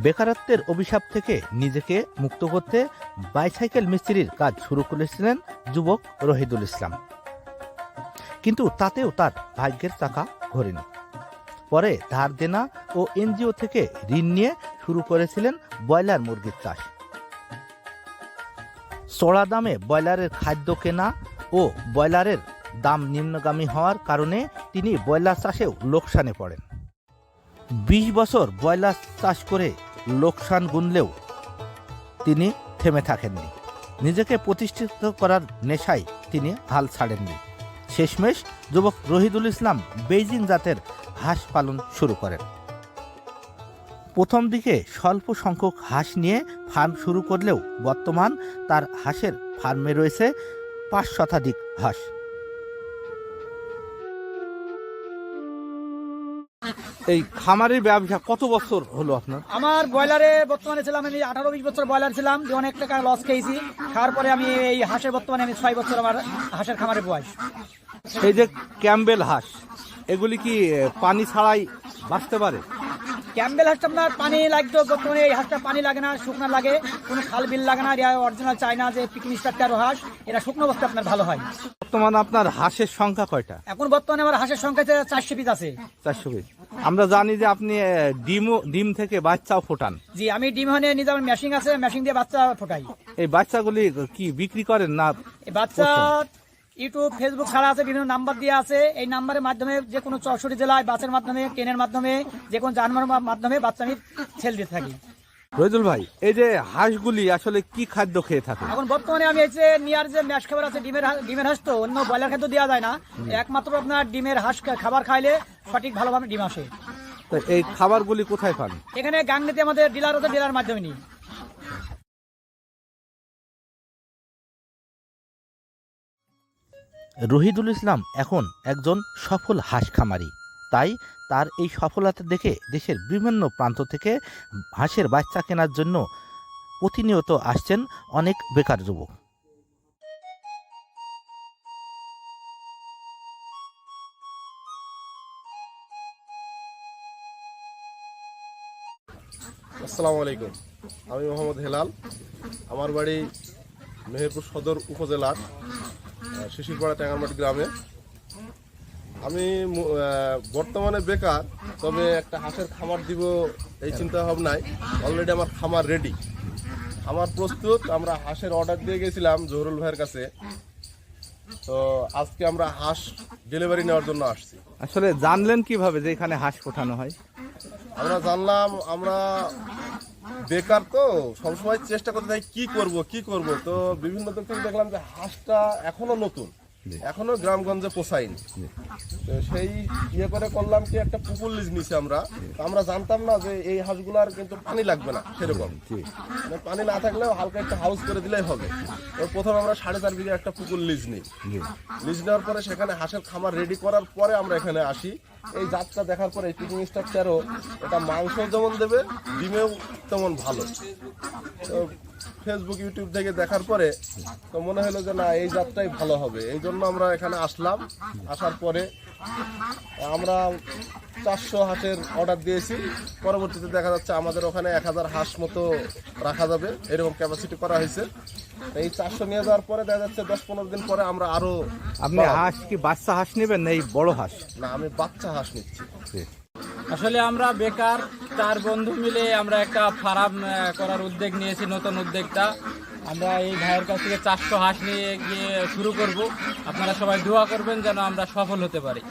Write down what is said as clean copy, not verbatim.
বেকারত্বের অভিশাপ থেকে নিজেকে মুক্ত করতে বাইসাইকেল মিস্ত্রির কাজ শুরু করেছিলেন যুবক রহিদুল ইসলাম। কিন্তু তাতেও তার ভাগ্যের চাকা ঘোরেনি। পরে ধার দেনা ও এনজিও থেকে ঋণ নিয়ে শুরু করেছিলেন ব্রয়লার মুরগির চাষ। চড়া দামে ব্রয়লারের খাদ্য কেনা ও ব্রয়লারের দাম নিম্নগামী হওয়ার কারণে তিনি ব্রয়লার চাষেও লোকসানে পড়েন। ২০ বছর ব্রয়লার চাষ করে লোকসান গুনলেও তিনি থেমে থাকেননি। নিজেকে প্রতিষ্ঠিত করার নেশায় তিনি হাল ছাড়েননি। শেষমেশ যুবক রহিদুল ইসলাম বেইজিং জাতের হাঁস পালন শুরু করেন। প্রথম দিকে স্বল্প সংখ্যক হাঁস নিয়ে ফার্ম শুরু করলেও বর্তমান তার হাঁসের ফার্মে রয়েছে ৫ শতাধিক হাঁস। এই খামারের ব্যবসা কত বছর হলো আপনার? আমার ব্রয়লারে বর্তমানে ছিলাম আমি 18-20 বছর ব্রয়লার ছিলাম, যে অনেক টাকা লস খেয়েছি। তারপরে আমি এই হাঁসের বর্তমানে আমি 6 বছর আমার হাঁসের খামারের বয়স। এই যে ক্যাম্বেল হাঁস, এগুলি কি পানি ছাড়াই বাঁচতে পারে? ক্যাম্বেল হাঁসটা আপনার পানি লাগতো, বর্তমানে এই হাঁসটা পানি লাগে না, শুকনো লাগে, কোনো খাল বিল লাগে না। অরিজিনাল চায়না যে পিকনিক স্ট্রাকচার হাঁস, এটা শুকনো অবস্থা আপনার ভালো হয়। বর্তমানে আপনার হাঁসের সংখ্যা কয়টা? এখন বর্তমানে আমার হাঁসের সংখ্যা 400 পিস আছে। 400 পিস। আমরা জানি যে আপনি ডিম থেকে বাচ্চাও ফোটান। জি, আমি ডিম হানে নিজে আমার মেশিন আছে, মেশিন দিয়ে বাচ্চা ফোটাই। এই বাচ্চাগুলি কি বিক্রি করেন না? এই বাচ্চা ইউটিউব ফেসবুক ছাড়া আছে, বিভিন্ন নাম্বার দিয়ে আছে। এই নাম্বারের মাধ্যমে যে কোনো 64 জেলায় বাসের মাধ্যমে, ট্রেনের মাধ্যমে, যে কোনো যানবাহনের মাধ্যমে বাচ্চা আমি ছেড়ে দিয়ে থাকি। রহিদুল ভাই, এই যে হাঁসগুলি আসলে কি খাদ্য খেয়ে থাকে? এখন বর্তমানে আমি এই যে নিয়ার যে ম্যাশ খাবার আছে, ডিমের হাঁস, তো অন্য ব্রয়লার খাদ্য দেওয়া যায় না, একমাত্র আপনার ডিমের হাঁস খাবার খাইলে সঠিক ভালোভাবে ডিম আসে। তো এই খাবারগুলি কোথায় পান? এখানে গাংনীতে আমাদের ডিলার আছে, ডিলার মাধ্যমে নিই। রহিদুল ইসলাম এখন একজন সফল হাঁস খামারি। তাই তার এই সফলতা দেখে দেশের বিভিন্ন প্রান্ত থেকে হাঁসের বাচ্চা কেনার জন্য প্রতিনিয়ত আসছেন অনেক বেকার যুবক। আসসালামু আলাইকুম, আমি মোহাম্মদ হেলাল। আমার বাড়ি মেহেরপুর সদর উপজেলার শিশিরপাড়া ট্যাঙ্গারমাটি গ্রামে। আমি বর্তমানে বেকার, তবে একটা হাঁসের খামার দিব এই চিন্তা ভাবনায়। অলরেডি আমার খামার রেডি, খামার প্রস্তুত। আমরা হাঁসের অর্ডার দিয়ে গেছিলাম জহুরুল ভাইয়ের কাছে, তো আজকে আমরা হাঁস ডেলিভারি নেওয়ার জন্য আসছি। আসলে জানলেন কিভাবে যে এখানে হাঁস ফোটানো হয়? আমরা জানলাম, আমরা বেকার তো সবসময় চেষ্টা করতে থাকি কি করব। তো বিভিন্ন দিক থেকে দেখলাম যে হাঁসটা এখনো নতুন, এখনো গ্রামগঞ্জে পোষায়নি। তো সেই করে করলাম কি, একটা পুকুর লিজ নিছি আমরা। আমরা জানতাম না যে এই হাঁসগুলার কিন্তু পানি লাগবে না সেরকম, মানে পানি না থাকলেও হালকা একটা হাউস করে দিলেই হবে। তো প্রথমে আমরা 4.5 বিঘা একটা পুকুর লিজ নিই। লিজ নেওয়ার পরে সেখানে হাঁসের খামার রেডি করার পরে আমরা এখানে আসি। এই জাতটা দেখার পরে, এই পিকিং স্ট্রাকচারও, এটা মাংস যেমন দেবে, ডিমেও তেমন ভালো। তো ফেসবুক ইউটিউব থেকে দেখার পরে তো মনে হলো যে না, এই জাতটাই ভালো হবে। এই জন্য আমরা এখানে আসলাম। আসার পরে আমরা 400 হাঁসের অর্ডার দিয়েছি। পরবর্তীতে দেখা যাচ্ছে আমাদের ওখানে 1000 হাঁস মতো রাখা যাবে, এরকম ক্যাপাসিটি করা হয়েছে। এই 400 নিয়ে যাওয়ার পরে দেখা যাচ্ছে 10-15 দিন পরে আমরা আরো। আপনি হাঁস কি বাচ্চা হাঁস নেবেন না এই বড় হাঁস? না, আমি বাচ্চা হাঁস নিচ্ছি। আসলে আমরা বেকার 4 বন্ধু মিলে আমরা একটা ফার্ম করার উদ্যোগ নিয়েছি, নতুন উদ্যোগটা। আমরা এই ভাইয়ের কাছ থেকে 400 হাঁস নিয়ে গিয়ে শুরু করব। আপনারা সবাই দোয়া করবেন যেন আমরা সফল হতে পারি।